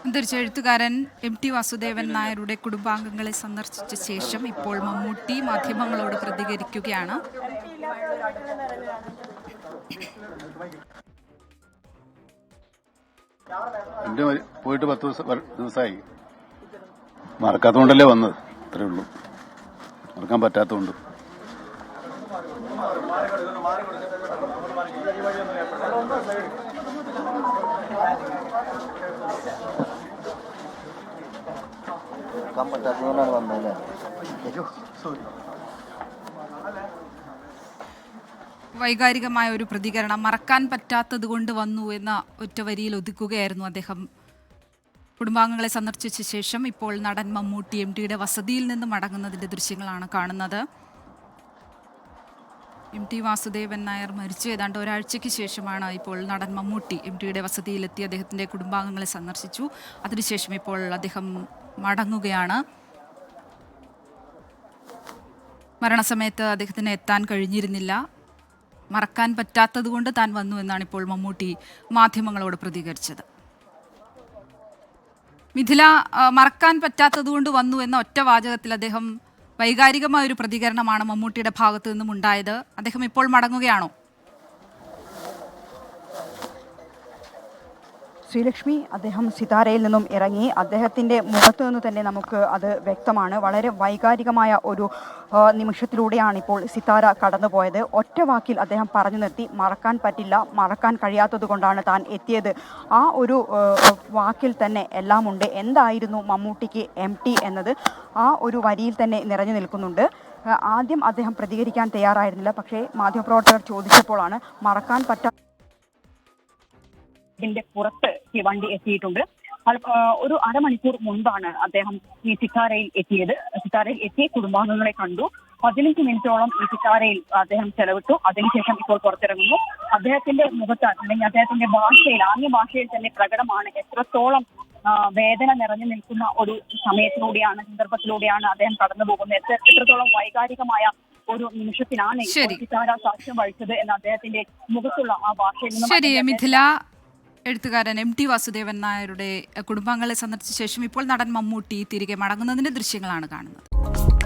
അന്തരിച്ച എഴുത്തുകാരൻ MT വാസുദേവൻ നായരുടെ കുടുംബാംഗങ്ങളെ സന്ദർശിച്ച ശേഷം ഇപ്പോൾ മമ്മൂട്ടി മാധ്യമങ്ങളോട് പ്രതികരിക്കുകയാണ്. പോയിട്ട് 10 ദിവസമായി. മറക്കാത്തതുകൊണ്ടല്ലേ വന്നത്, അത്രേ ഉള്ളൂ. മറക്കാൻ പറ്റാത്തതുകൊണ്ട്. വൈകാരികമായ ഒരു പ്രതികരണം, മറക്കാൻ പറ്റാത്തത് കൊണ്ട് വന്നു എന്ന ഒറ്റ വരിയിൽ ഒതുക്കുകയായിരുന്നു അദ്ദേഹം. കുടുംബാംഗങ്ങളെ സന്ദർശിച്ച ശേഷം ഇപ്പോൾ നടൻ മമ്മൂട്ടി MTയുടെ വസതിയിൽ നിന്ന് മടങ്ങുന്നതിന്റെ ദൃശ്യങ്ങളാണ് കാണുന്നത്. MT വാസുദേവൻ നായർ മരിച്ചു ഏതാണ്ട് ഒരാഴ്ചയ്ക്ക് ശേഷമാണ് ഇപ്പോൾ നടൻ മമ്മൂട്ടി MTയുടെ വസതിയിലെത്തി അദ്ദേഹത്തിൻ്റെ കുടുംബാംഗങ്ങളെ സന്ദർശിച്ചു. അതിനുശേഷം ഇപ്പോൾ അദ്ദേഹം മടങ്ങുകയാണ്. മരണസമയത്ത് അദ്ദേഹത്തിന് എത്താൻ കഴിഞ്ഞിരുന്നില്ല. മറക്കാൻ പറ്റാത്തത് കൊണ്ട് താൻ വന്നു എന്നാണ് ഇപ്പോൾ മമ്മൂട്ടി മാധ്യമങ്ങളോട് പ്രതികരിച്ചത്. മിഥില, മറക്കാൻ പറ്റാത്തത് കൊണ്ട് വന്നു എന്ന ഒറ്റ വാചകത്തിൽ അദ്ദേഹം വൈകാരികമായ ഒരു പ്രതികരണമാണ് മമ്മൂട്ടിയുടെ ഭാഗത്തു നിന്നും ഉണ്ടായത്. അദ്ദേഹം ഇപ്പോൾ മടങ്ങുകയാണോ? ശ്രീലക്ഷ്മി, അദ്ദേഹം സിതാരയിൽ നിന്നും ഇറങ്ങി. അദ്ദേഹത്തിൻ്റെ മുഖത്തു നിന്ന് തന്നെ നമുക്ക് അത് വ്യക്തമാണ്. വളരെ വൈകാരികമായ ഒരു നിമിഷത്തിലൂടെയാണ് ഇപ്പോൾ സിതാര കടന്നുപോയത്. ഒറ്റ വാക്കിൽ അദ്ദേഹം പറഞ്ഞു നിർത്തി, മറക്കാൻ പറ്റില്ല, മറക്കാൻ കഴിയാത്തത് കൊണ്ടാണ് താൻ എത്തിയത്. ആ ഒരു വാക്കിൽ തന്നെ എല്ലാം ഉണ്ട്. എന്തായിരുന്നു മമ്മൂട്ടിക്ക് MT എന്നത് ആ ഒരു വരിയിൽ തന്നെ നിറഞ്ഞു നിൽക്കുന്നുണ്ട്. ആദ്യം അദ്ദേഹം പ്രതികരിക്കാൻ തയ്യാറായിരുന്നില്ല. പക്ഷേ മാധ്യമപ്രവർത്തകർ ചോദിച്ചപ്പോഴാണ് മറക്കാൻ ഇതിന്റെ പുറത്ത് ഈ വണ്ടി എത്തിയിട്ടുണ്ട്. ഒരു അരമണിക്കൂർ മുൻപാണ് അദ്ദേഹം ഈ സിത്താരയിൽ എത്തിയത്. സിത്താരയിൽ എത്തി കുടുംബാംഗങ്ങളെ കണ്ടു. 15 മിനിറ്റോളം ഈ സിത്താരയിൽ അദ്ദേഹം ചെലവിട്ടു. അതിനുശേഷം ഇപ്പോൾ പുറത്തിറങ്ങുന്നു. അദ്ദേഹത്തിന്റെ മുഖത്ത് അല്ലെങ്കിൽ അദ്ദേഹത്തിന്റെ ഭാഷയിൽ, ആംഗ്യ ഭാഷയിൽ തന്നെ പ്രകടമാണ് എത്രത്തോളം വേദന നിറഞ്ഞു നിൽക്കുന്ന ഒരു സമയത്തിലൂടെയാണ്, സന്ദർഭത്തിലൂടെയാണ് അദ്ദേഹം കടന്നു പോകുന്നത്. എത്രത്തോളം വൈകാരികമായ ഒരു നിമിഷത്തിനാണ് സിത്താര സാക്ഷ്യം വഹിച്ചത് എന്ന് അദ്ദേഹത്തിന്റെ മുഖത്തുള്ള ആ ഭാഷയിൽ നിന്നും. എഴുത്തുകാരൻ MT വാസുദേവൻ നായരുടെ കുടുംബാംഗങ്ങളെ സന്ദർശിച്ച ശേഷം ഇപ്പോൾ നടൻ മമ്മൂട്ടി തിരികെ മടങ്ങുന്നതിന്റെ ദൃശ്യങ്ങളാണ് കാണുന്നത്.